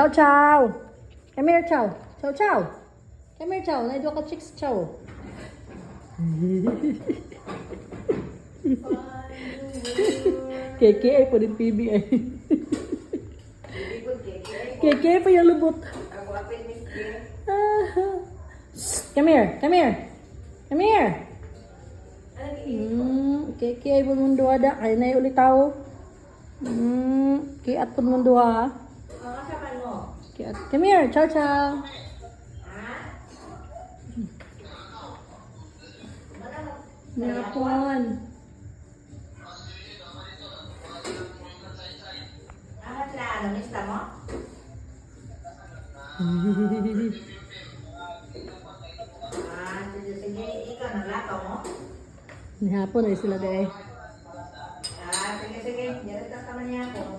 Chow chow. Come here, chow. Chow chow. Come here, chow. Naido ka chicks, chow. Keke ay po din PB ay. Keke pa yung lubot. Come here, come here. Come here. Keke ay po mundo ada. Ay na ulit tao. Kiat po mundo ha. Kiat. Come here, chow chow. Meron. Mista mo? Sige, ikaw naglakaw mo? Nihapon ay sila dahil. Sige, sige. Diyan ka naman niya ako.